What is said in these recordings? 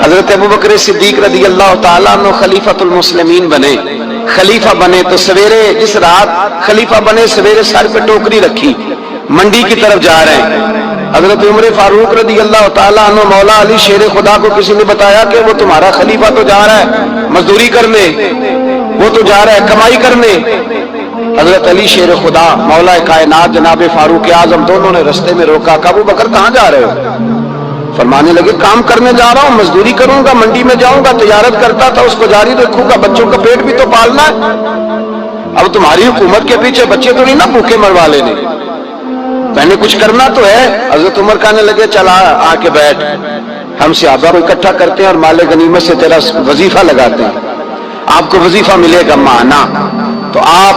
حضرت ابو بکر صدیق رضی اللہ تعالیٰ عنہ خلیفۃ المسلمین بنے، خلیفہ بنے تو سویرے جس رات خلیفہ بنے سویرے سر پہ ٹوکری رکھی، منڈی کی طرف جا رہے ہیں۔ حضرت عمر فاروق رضی اللہ تعالیٰ عنہ مولا علی شیر خدا کو کسی نے بتایا کہ وہ تمہارا خلیفہ تو جا رہا ہے مزدوری کرنے، وہ تو جا رہا ہے کمائی کرنے۔ حضرت علی شیر خدا مولا کائنات جناب فاروق اعظم دونوں نے رستے میں روکا کہ ابو بکر کہاں جا رہے ہو؟ فرمانے لگے کام کرنے جا رہا ہوں، مزدوری کروں گا، منڈی میں جاؤں گا، تجارت کرتا تھا اس کو جاری رکھوں گا، بچوں کا پیٹ بھی تو پالنا ہے۔ اب تمہاری حکومت کے پیچھے بچے تو نہیں نا بھوکے مروا لینے، میں نے کچھ کرنا تو ہے۔ حضرت عمر کہنے لگے چلا آ کے بیٹھ، ہم صحابہ کو اکٹھا کرتے ہیں اور مال غنیمت سے تیرا وظیفہ لگاتے ہیں، آپ کو وظیفہ ملے گا مانا۔ تو آپ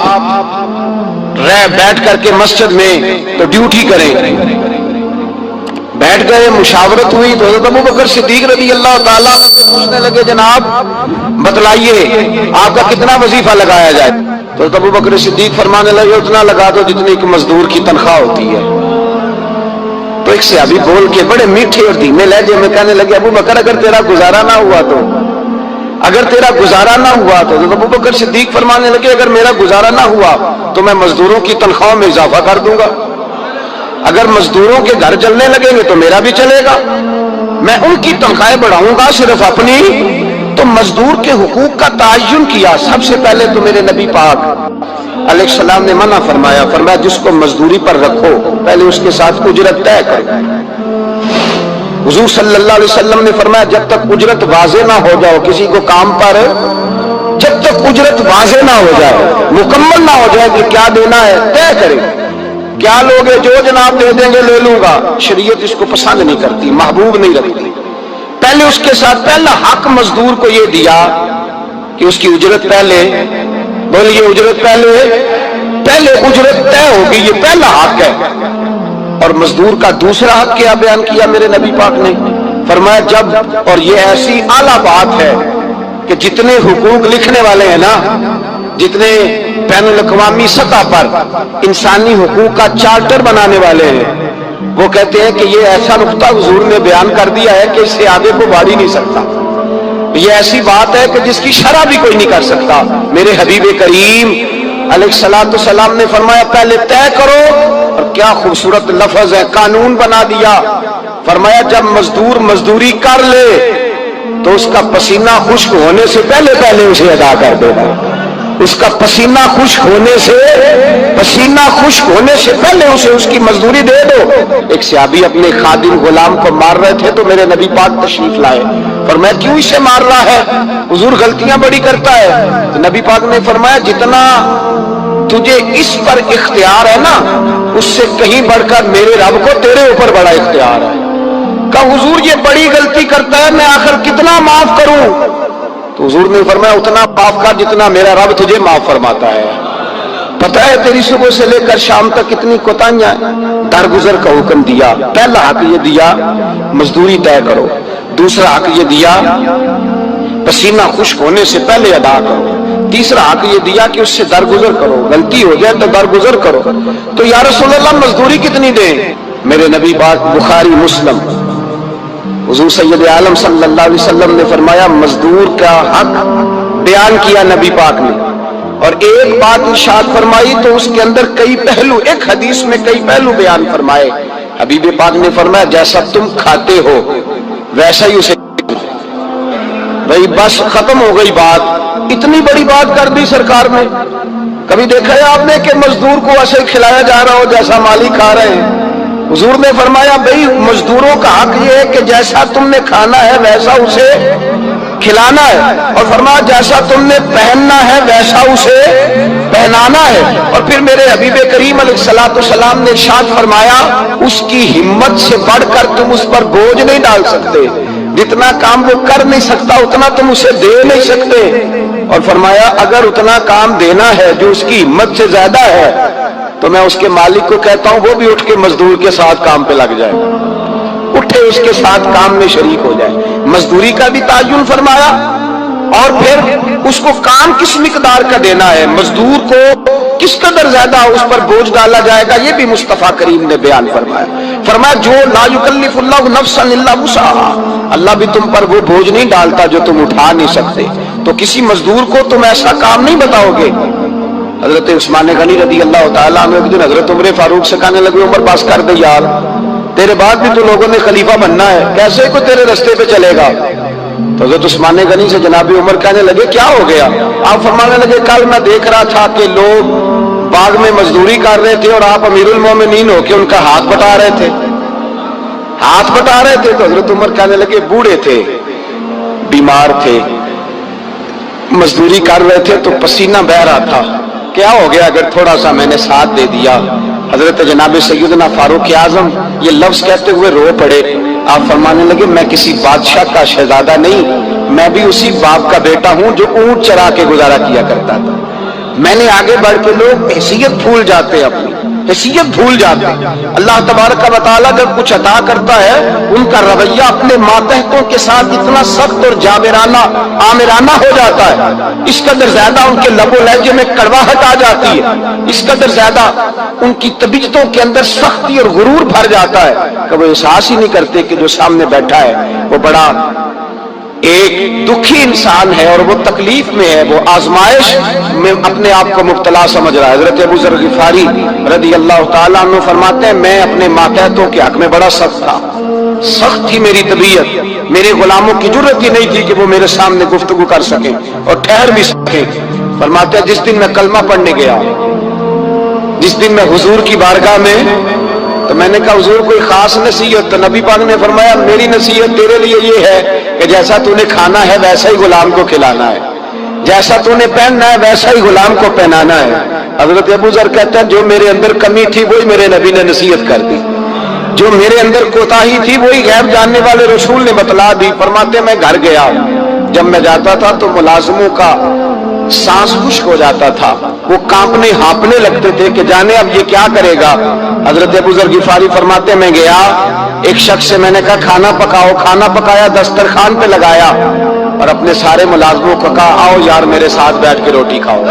بیٹھ کر کے مسجد میں تو ڈیوٹی کریں۔ بیٹھ گئے، مشاورت ہوئی تو حضرت ابو بکر صدیق رضی اللہ تعالیٰ پوچھنے لگے جناب بتلائیے آپ کا کتنا وظیفہ لگایا جائے؟ تو حضرت ابو بکر صدیق فرمانے لگے اتنا لگا دو جتنی ایک مزدور کی تنخواہ ہوتی ہے۔ تو ایک صحابی بول کے بڑے میٹھے اور دھیمے لہجے میں کہنے لگے ابو بکر اگر تیرا گزارا نہ ہوا تو، اگر تیرا گزارا نہ ہوا تو حضرت ابو بکر صدیق فرمانے لگے اگر میرا گزارا نہ ہوا تو میں مزدوروں کی تنخواہ میں اضافہ کر دوں گا، اگر مزدوروں کے گھر چلنے لگیں گے تو میرا بھی چلے گا، میں ان کی تنخواہیں بڑھاؤں گا صرف اپنی۔ تو مزدور کے حقوق کا تعین کیا۔ سب سے پہلے تو میرے نبی پاک علیہ السلام نے منع فرمایا، فرمایا جس کو مزدوری پر رکھو پہلے اس کے ساتھ اجرت طے کرو۔ حضور صلی اللہ علیہ وسلم نے فرمایا جب تک اجرت واضح نہ ہو جاؤ کسی کو کام پر، جب تک اجرت واضح نہ ہو جائے مکمل نہ ہو جائے کہ کیا دینا ہے طے کرے، کیا لوگ جو جناب دے دیں گے لے لوں گا، شریعت اس کو پسند نہیں کرتی، محبوب نہیں رکھتی۔ پہلے اس کے ساتھ پہلا حق مزدور کو یہ دیا کہ اس کی اجرت پہلے، بولیے اجرت پہلے اجرت طے ہوگی، یہ پہلا حق ہے۔ اور مزدور کا دوسرا حق کیا بیان کیا میرے نبی پاک نے؟ فرمایا جب، اور یہ ایسی اعلیٰ بات ہے کہ جتنے حقوق لکھنے والے ہیں نا، جتنے بین الاقوامی سطح پر انسانی حقوق کا چارٹر بنانے والے ہیں، وہ کہتے ہیں کہ یہ ایسا نقطہ حضور نے بیان کر دیا ہے کہ اس سے آگے کو بڑھ ہی نہیں سکتا، یہ ایسی بات ہے کہ جس کی شرح بھی کوئی نہیں کر سکتا۔ میرے حبیب کریم علیہ السلام نے فرمایا پہلے طے کرو، اور کیا خوبصورت لفظ ہے، قانون بنا دیا۔ فرمایا جب مزدور مزدوری کر لے تو اس کا پسینہ خشک ہونے سے پہلے اسے ادا کر دینا، اس کا پسینہ خشک ہونے سے پہلے اسے اس کی مزدوری دے دو۔ ایک صحابی اپنے خادم غلام کو مار رہے تھے تو میرے نبی پاک تشریف لائے، فرمایا کیوں اسے مار رہا ہے؟ حضور غلطیاں بڑی کرتا ہے۔ تو نبی پاک نے فرمایا جتنا تجھے اس پر اختیار ہے نا اس سے کہیں بڑھ کر میرے رب کو تیرے اوپر بڑا اختیار ہے۔ کہ حضور یہ بڑی غلطی کرتا ہے میں آخر کتنا معاف کروں؟ تو حضور نے فرمایا اتنا معاف کر جتنا میرا رب تجھے معاف فرماتا ہے۔ پتہ ہے تیری صبح سے لے کر شام تک کتنی کوتاہیاں، درگزر کا حکم دیا۔ پہلا حق یہ دیا مزدوری طے کرو، دوسرا حق یہ دیا پسینہ خشک ہونے سے پہلے ادا کرو، تیسرا حق یہ دیا کہ اس سے درگزر کرو، غلطی ہو جائے تو درگزر کرو۔ تو یا رسول اللہ مزدوری کتنی دیں؟ میرے نبی پاک بخاری مسلم حضور سید عالم صلی اللہ علیہ وسلم نے فرمایا مزدور کا حق بیان کیا نبی پاک نے، اور ایک بات ارشاد فرمائی تو اس کے اندر کئی پہلو، ایک حدیث میں کئی پہلو بیان فرمائے۔ حبیب پاک نے فرمایا جیسا تم کھاتے ہو ویسا ہی اسے، بھائی بس ختم ہو گئی بات۔ اتنی بڑی بات کر دی سرکار نے۔ کبھی دیکھا ہے آپ نے کہ مزدور کو ایسے کھلایا جا رہا ہو جیسا مالی کھا رہے ہیں؟ حضور نے فرمایا بھئی مزدوروں کا حق یہ ہے کہ جیسا تم نے کھانا ہے ویسا اسے کھلانا ہے، اور فرمایا جیسا تم نے پہننا ہے ویسا اسے پہنانا ہے۔ اور پھر میرے حبیب کریم علیہ السلام نے ارشاد فرمایا اس کی ہمت سے بڑھ کر تم اس پر بوجھ نہیں ڈال سکتے، جتنا کام وہ کر نہیں سکتا اتنا تم اسے دے نہیں سکتے۔ اور فرمایا اگر اتنا کام دینا ہے جو اس کی ہمت سے زیادہ ہے تو میں اس کے مالک کو کہتا ہوں وہ بھی اٹھ کے مزدور کے ساتھ کام پہ لگ جائے، اٹھے اس کے ساتھ کام میں شریک ہو جائے۔ مزدوری کا بھی تعین فرمایا، اور پھر اس کو کام کس مقدار کا دینا ہے، مزدور کو کس قدر زیادہ اس پر بوجھ ڈالا جائے گا، یہ بھی مصطفیٰ کریم نے بیان فرمایا۔ فرمایا جو لا یکلف اللہ نفسا الا وسعہا، اللہ بھی تم پر وہ بوجھ نہیں ڈالتا جو تم اٹھا نہیں سکتے. تو کسی مزدور کو تم ایسا کام نہیں بتاؤ گے. حضرت عثمان غنی رضی اللہ تعالیٰ عنہ ایک دن حضرت عمر فاروق سے کہنے لگے عمر بس کر دے یار، تیرے بعد بھی تو لوگوں نے خلیفہ بننا ہے، کیسے کوئی تیرے رستے پہ چلے گا. تو حضرت عثمان غنی سے جناب عمر کہنے لگے کیا ہو گیا؟ آپ فرمانے لگے کل میں دیکھ رہا تھا کہ لوگ باغ میں مزدوری کر رہے تھے اور آپ امیر المومنین ہو کے ان کا ہاتھ بٹا رہے تھے. تو حضرت عمر کہنے لگے بوڑھے تھے، بیمار تھے، مزدوری کر رہے تھے تو پسینہ بہہ رہا تھا، کیا ہو گیا اگر تھوڑا سا میں نے ساتھ دے دیا؟ حضرت جناب سیدنا فاروق اعظم یہ لفظ کہتے ہوئے رو پڑے. آپ فرمانے لگے میں کسی بادشاہ کا شہزادہ نہیں، میں بھی اسی باپ کا بیٹا ہوں جو اونٹ چرا کے گزارا کیا کرتا تھا. میں نے آگے بڑھ کے لوگ حیثیت بھول جاتے، اپنی حیثیت بھول جاتے. اللہ تبارک و تعالیٰ جب کچھ عطا کرتا ہے ان کا رویہ اپنے ماتحتوں کے ساتھ اتنا سخت اور جابرانہ آمرانہ ہو جاتا ہے، اس قدر زیادہ ان کے لب و لہجے میں کڑواہٹ آ جاتی ہے، اس قدر زیادہ ان کی طبیعتوں کے اندر سختی اور غرور بھر جاتا ہے کہ وہ احساس ہی نہیں کرتے کہ جو سامنے بیٹھا ہے وہ بڑا ایک دکھی انسان ہے اور وہ تکلیف میں ہے، وہ آزمائش میں اپنے آپ کو مبتلا سمجھ رہا ہے. حضرت ابو ذر غفاری رضی اللہ تعالیٰ عنہ فرماتے ہیں میں اپنے ماتحتوں کے حق میں بڑا سخت تھا، سخت تھی میری طبیعت، میرے غلاموں کی جرت ہی نہیں تھی کہ وہ میرے سامنے گفتگو کر سکیں اور ٹھہر بھی سکیں. فرماتے ہیں جس دن میں کلمہ پڑھنے گیا، جس دن میں حضور کی بارگاہ میں، تو میں نے کہا حضور کوئی خاص نصیحت؟ تو نبی پاک نے فرمایا میری نصیحت تیرے لیے یہ ہے کہ جیسا تو نے کھانا ہے ویسا ہی غلام کو کھلانا ہے، جیسا تو نے پہننا ہے ویسا ہی غلام کو پہنانا ہے. حضرت ابو ذر کہتے ہیں جو میرے اندر کمی تھی وہی میرے نبی نے نصیحت کر دی، جو میرے اندر کوتاہی تھی وہی غیب جاننے والے رسول نے بتلا دی. فرماتے ہیں میں گھر گیا، جب میں جاتا تھا تو ملازموں کا سانس خشک ہو جاتا تھا، وہ کانپنے ہانپنے لگتے تھے کہ جانے اب یہ کیا کرے گا. حضرت ابو ذر غفاری فرماتے میں گیا، ایک شخص سے میں نے کہا کھانا پکاؤ، کھانا پکایا، دسترخوان پہ لگایا اور اپنے سارے ملازموں کو کہا آؤ یار میرے ساتھ بیٹھ کے روٹی کھاؤ،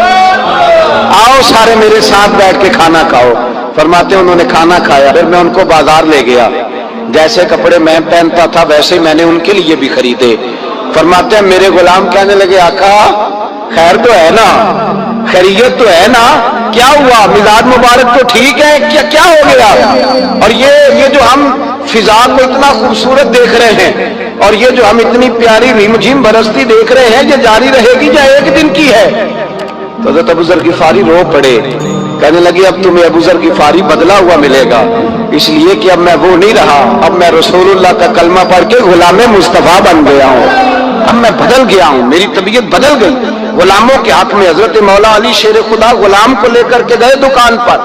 آؤ سارے میرے ساتھ بیٹھ کے کھانا کھاؤ. فرماتے ہیں انہوں نے کھانا کھایا، پھر میں ان کو بازار لے گیا، جیسے کپڑے میں پہنتا تھا ویسے میں نے ان کے لیے بھی خریدے. فرماتے ہیں میرے غلام کہنے لگے آقا خیر تو ہے نا، خیریت تو ہے نا، کیا ہوا؟ مزاج مبارک تو ٹھیک ہے، کیا ہو گیا؟ اور یہ جو ہم فضا کو اتنا خوبصورت دیکھ رہے ہیں اور یہ جو ہم اتنی پیاری ریم جھیم برستی دیکھ رہے ہیں یہ جاری رہے گی یا ایک دن کی ہے؟ تو حضرت ابو ذر غفاری رو پڑے، کہنے لگے اب تمہیں ابو ذر غفاری بدلا ہوا ملے گا، اس لیے کہ اب میں وہ نہیں رہا، اب میں رسول اللہ کا کلمہ پڑھ کے غلام مصطفیٰ بن گیا ہوں، اب میں بدل گیا ہوں، میری طبیعت بدل گئی. غلاموں کے حق میں حضرت مولا علی شیر خدا غلام کو لے کر کے گئے دکان پر،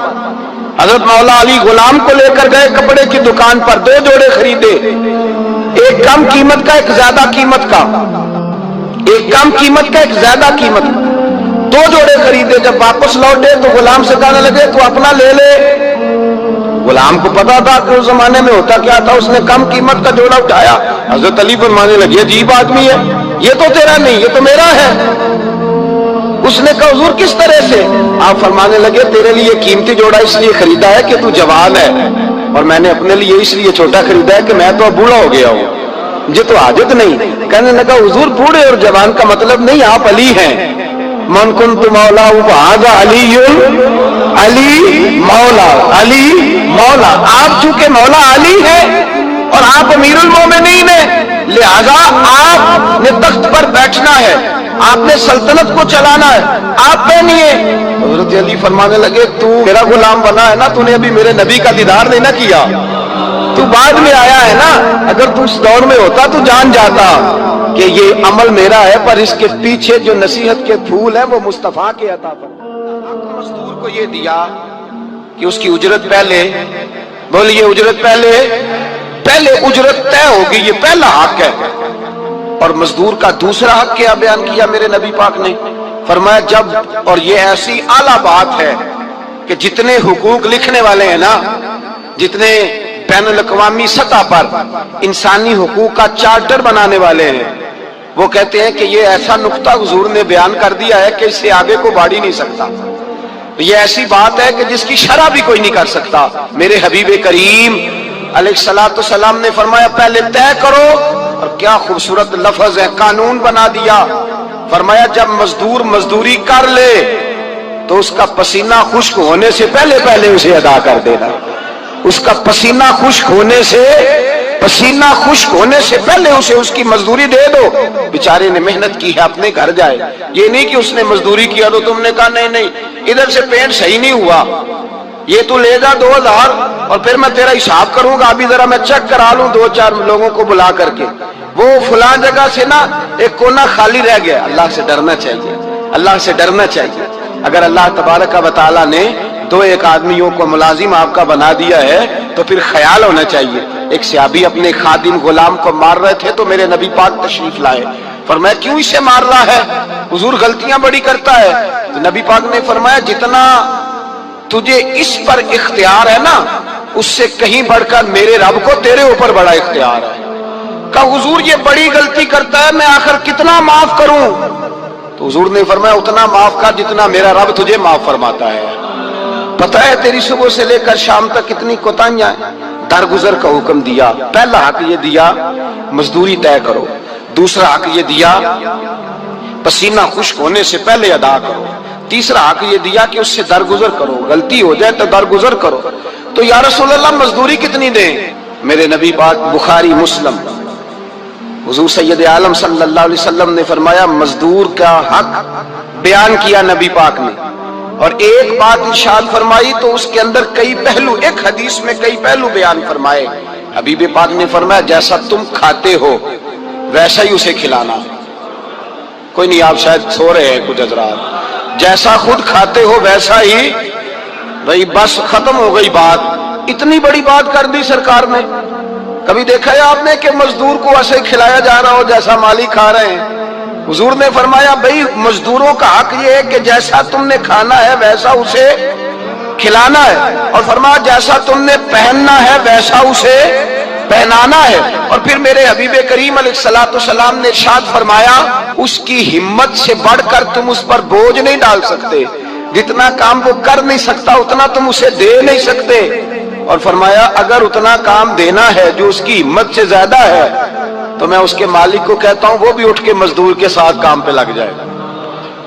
حضرت مولا علی غلام کو لے کر گئے کپڑے کی دکان پر، 2 جوڑے خریدے، ایک کم قیمت کا ایک زیادہ قیمت کا، ایک کم قیمت کا ایک زیادہ قیمت کا، 2 جوڑے خریدے. جب واپس لوٹے تو غلام سے کہنے لگے تو اپنا لے لے. غلام کو پتا تھا کہ اس زمانے میں ہوتا کیا تھا، اس نے کم قیمت کا جوڑا اٹھایا. حضرت علی فرمانے لگے عجیب آدمی ہے، یہ تو تیرا نہیں یہ تو میرا ہے. اس نے کہا حضور کس طرح سے؟ آپ فرمانے لگے تیرے لیے قیمتی جوڑا اس لیے خریدا ہے کہ تو جوان ہے اور میں نے اپنے لیے اس لیے چھوٹا خریدا ہے کہ میں تو اب بوڑھا ہو گیا ہوں، مجھے تو عادت نہیں. کہنے لگا حضور بوڑھے اور جوان کا مطلب نہیں، آپ علی ہیں. من کنت مولا فہذا علی، علی مولا، علی مولا. آپ چونکہ مولا علی ہیں اور آپ امیر المومنین ہیں لہذا آپ نے تخت پر بیٹھنا ہے، آپ نے سلطنت کو چلانا ہے، آپ پہ نہیں ہے. حضرت علی فرمانے لگے تو میرا غلام بنا ہے نا، تو نے ابھی میرے نبی کا دیدار نہیں نہ کیا، تو بعد میں آیا ہے نا، اگر تو اس دور میں ہوتا تو جان جاتا کہ یہ عمل میرا ہے، پر اس کے پیچھے جو نصیحت کے پھول ہیں وہ مصطفیٰ کے عطا پر. مزدور کو یہ دیا کہ اس کی اجرت پہلے، بولیے اجرت پہلے اجرت طے ہوگی، یہ پہلا حق ہے. اور مزدور کا دوسرا حق کیا بیان کیا میرے نبی پاک نے؟ فرمایا جب، اور یہ ایسی اعلیٰ بات ہے کہ جتنے حقوق لکھنے والے ہیں نا، جتنے بین الاقوامی سطح پر انسانی حقوق کا چارٹر بنانے والے ہیں، وہ کہتے ہیں کہ یہ ایسا نقطہ حضور نے بیان کر دیا ہے کہ اس سے آگے کو بڑھ ہی نہیں سکتا. یہ ایسی بات ہے کہ جس کی شرح بھی کوئی نہیں کر سکتا. میرے حبیب کریم علیہ الصلوۃ والسلام نے فرمایا پہلے طے کرو اور کیا خوبصورت لفظ ہے، قانون بنا دیا. فرمایا جب مزدور مزدوری کر لے تو اس کا پسینہ خشک ہونے سے پہلے پہلے اسے ادا کر دینا. اس کا پسینہ خشک ہونے سے پہلے اسے اس کی مزدوری دے دو. بیچارے نے محنت کی ہے، اپنے گھر جائے. یہ نہیں کہ اس نے مزدوری کیا تو تم نے کہا نہیں ادھر سے پینٹ صحیح نہیں ہوا، یہ تو لے جا 2000 اور پھر میں تیرا حساب کروں گا، ابھی ذرا میں چیک کرا لوں 2-4 لوگوں کو بلا کر کے. وہ فلاں جگہ سے نا ایک کونا خالی رہ گیا. اللہ سے ڈرنا چاہیے، اللہ سے ڈرنا چاہیے. اگر اللہ تبارک و تعالیٰ نے 2-1 آدمیوں کو ملازم آپ کا بنا دیا ہے تو پھر خیال ہونا چاہیے. ایک صحابی اپنے خادم غلام کو مار رہے تھے تو میرے نبی پاک تشریف لائے. فرمایا کیوں اسے مار رہا ہے؟ حضور غلطیاں بڑی کرتا ہے. تو نبی پاک نے فرمایا جتنا تجھے اس پر اختیار ہے نا اس سے کہیں بڑھ کر میرے رب کو تیرے اوپر بڑا اختیار ہے. کہا حضور یہ بڑی غلطی کرتا ہے، میں آخر کتنا معاف کروں؟ تو حضور نے فرمایا اتنا معاف کر جتنا میرا رب تجھے معاف فرماتا ہے. پتہ ہے تیری صبح سے لے کر شام تک کتنی کوتاہیاں ہیں. درگزر کا حکم دیا. پہلا حق یہ دیا مزدوری طے کرو. دوسرا حق یہ دیا پسینہ خشک ہونے سے پہلے ادا کرو. تیسرا حق یہ دیا کہ اس سے درگزر کرو، غلطی ہو جائے تو درگزر کرو. تو یا رسول اللہ مزدوری کتنی دیں؟ میرے نبی پاک بخاری مسلم حضور سید عالم صلی اللہ علیہ وسلم نے فرمایا مزدور کا حق بیان کیا نبی پاک نے، اور ایک بات ارشاد فرمائی تو اس کے اندر کئی پہلو، ایک حدیث میں کئی پہلو بیان فرمائے. حبیب پاک نے فرمایا جیسا تم کھاتے ہو ویسا ہی اسے کھلانا. کوئی نہیں، آپ شاید سو رہے ہیں کچھ حضرات. جیسا خود کھاتے ہو ویسا ہی. بھائی بس ختم ہو گئی بات. اتنی بڑی بات کر دی سرکار نے. کبھی دیکھا ہے آپ نے کہ مزدور کو ایسے کھلایا جا رہا ہو جیسا مالک کھا رہے ہیں؟ حضور نے فرمایا بھئی مزدوروں کا حق یہ ہے کہ جیسا تم نے کھانا ہے ویسا اسے کھلانا ہے، اور فرمایا جیسا تم نے پہننا ہے ویسا اسے پہنانا ہے. اور پھر میرے حبیب کریم علیہ الصلوۃ والسلام نے ارشاد فرمایا اس کی ہمت سے بڑھ کر تم اس پر بوجھ نہیں ڈال سکتے. جتنا کام وہ کر نہیں سکتا اتنا تم اسے دے نہیں سکتے. اور فرمایا اگر اتنا کام دینا ہے جو اس کی ہمت سے زیادہ ہے تو میں اس کے مالک کو کہتا ہوں وہ بھی اٹھ کے مزدور کے ساتھ کام پہ لگ جائے،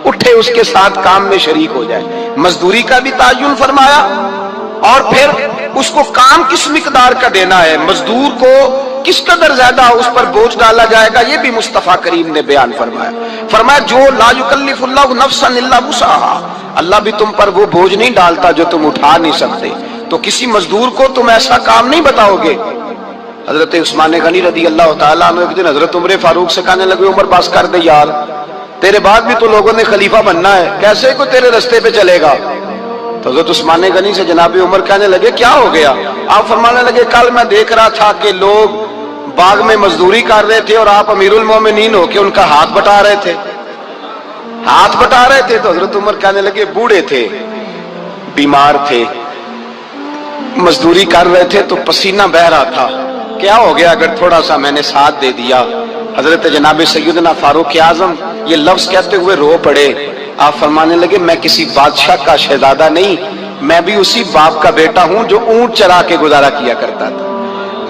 اٹھے اس کے ساتھ کام میں شریک ہو جائے. مزدوری کا بھی تعین فرمایا، اور پھر اس کو کام کس مقدار کا دینا ہے، مزدور کو کس قدر زیادہ اس پر بوجھ ڈالا جائے گا، یہ بھی مصطفیٰ کریم نے بیان فرمایا. فرمایا جو لا یکلف اللہ نفسا الا وسعها، اللہ بھی تم پر وہ بوجھ نہیں ڈالتا جو تم اٹھا نہیں سکتے. تو کسی مزدور کو تم ایسا کام نہیں بتاؤ گے. حضرت عثمان غنی رضی اللہ تعالیٰ عنہ ایک دن حضرت عمر فاروق سے کہنے لگے عمر بس کر دے یار، تیرے بعد بھی تو لوگوں نے خلیفہ بننا ہے، کیسے کوئی تیرے رستے پہ چلے گا؟ تو حضرت عثمان غنی سے جناب عمر کہنے لگے کیا ہو گیا؟ آپ فرمانے لگے کل میں دیکھ رہا تھا کہ لوگ باغ میں مزدوری کر رہے تھے اور آپ امیر المومنین ہو کے ان کا ہاتھ بٹا رہے تھے. تو حضرت عمر کہنے لگے بوڑھے تھے، بیمار تھے، مزدوری کر رہے تھے تو پسینہ بہہ رہا تھا، کیا ہو گیا اگر تھوڑا سا میں نے ساتھ دے دیا؟ حضرت جناب سیدنا فاروق اعظم یہ لفظ کہتے ہوئے رو پڑے. آپ فرمانے لگے میں کسی بادشاہ کا شہزادہ نہیں، میں بھی اسی باپ کا بیٹا ہوں جو اونٹ چرا کے گزارا کیا کرتا تھا.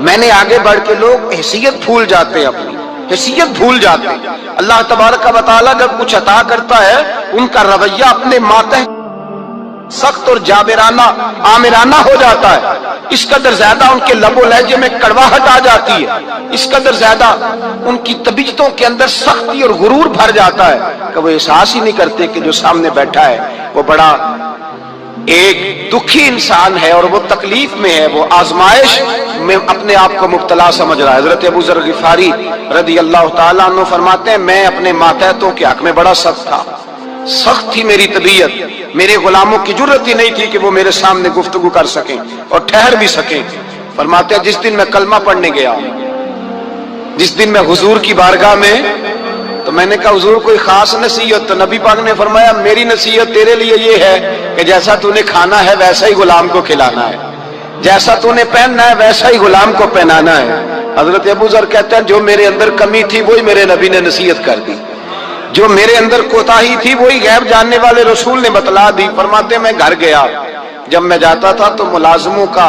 میں نے آگے بڑھ کے لوگ حیثیت بھول جاتے ہیں، اپنی حیثیت بھول جاتے ہیں. اللہ تبارک و تعالیٰ جب کچھ عطا کرتا ہے ان کا رویہ اپنے ماتحت سخت اور جابرانہ آمرانہ ہو جاتا ہے. اس قدر زیادہ ان کے لب و لہجے میں کڑواہٹ آ جاتی ہے، اس قدر زیادہ ان کی طبیعتوں کے اندر سختی اور غرور بھر جاتا ہے کہ وہ احساس ہی نہیں کرتے کہ جو سامنے بیٹھا ہے وہ بڑا ایک دکھی انسان ہے اور وہ تکلیف میں ہے، وہ آزمائش میں اپنے آپ کو مبتلا سمجھ رہا ہے. حضرت ابو ذر غفاری رضی اللہ تعالیٰ عنہ فرماتے ہیں میں اپنے ماتحتوں کے حق میں بڑا سخت تھا، سخت تھی میری طبیعت، میرے غلاموں کی جرت ہی نہیں تھی کہ وہ میرے سامنے گفتگو کر سکیں اور ٹھہر بھی سکیں. فرماتے ہیں جس دن میں کلمہ پڑھنے گیا، جس دن میں حضور کی بارگاہ میں، تو میں نے کہا حضور کوئی خاص نصیحت؟ تو نبی پاک نے فرمایا میری نصیحت تیرے لیے یہ ہے کہ جیسا تو نے کھانا ہے ویسا ہی غلام کو کھلانا ہے، جیسا تو نے پہننا ہے ویسا ہی غلام کو پہنانا ہے. حضرت ابو ذر کہتے ہیں جو میرے اندر کمی تھی وہی میرے نبی نے نصیحت کر دی، جو میرے اندر کوتاہی تھی وہی غیب جاننے والے رسول نے بتلا دی. فرماتے میں گھر گیا، جب میں جاتا تھا تو ملازموں کا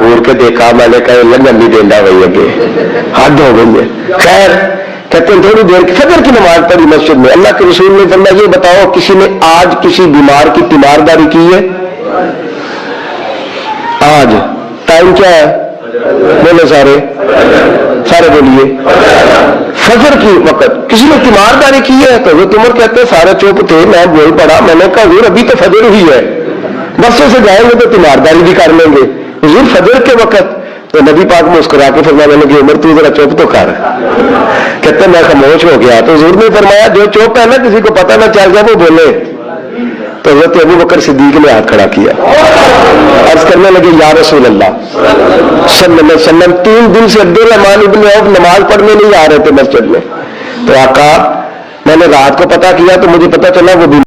گور کے دیکھا, میں نے کہا لنگن نہیں دینا بھائی اگے, حد ہو گئی ہے. خیر کہتے ہیں تھوڑی دیر فجر کی نماز پڑھی مسجد میں. اللہ کے رسول نے فرمایا یہ بتاؤ کسی نے آج کسی بیمار کی تیمارداری کی ہے؟ آج ٹائم کیا ہے؟ بولے سارے بولیے. فجر کی وقت کسی نے تیمارداری کی ہے؟ تو حضرت عمر کہتے ہیں سارے چپ تھے, میں بول پڑا, میں نے کہا حضور ابھی تو فجر ہوئی ہے, بسوں سے جائیں گے تو تیمارداری بھی کر لیں گے. حضور فجر کے وقت. تو نبی پاک مسکرا کے فرمانے لگے عمر تو ذرا چپ تو کر. کہتے ہیں میں خاموش ہو گیا. تو حضور نے فرمایا جو چپ ہے نا کسی کو پتہ نہ چل جائے وہ بولے. تو حضرت ابو بکر صدیق نے ہاتھ کھڑا کیا, عرض کرنے لگے یا رسول اللہ صلی اللہ علیہ وسلم 3 دن سے عبد الرحمن ابن عوف نماز پڑھنے نہیں آ رہے تھے مسجد میں. تو آقا میں نے رات کو پتہ کیا تو مجھے پتہ چلا وہ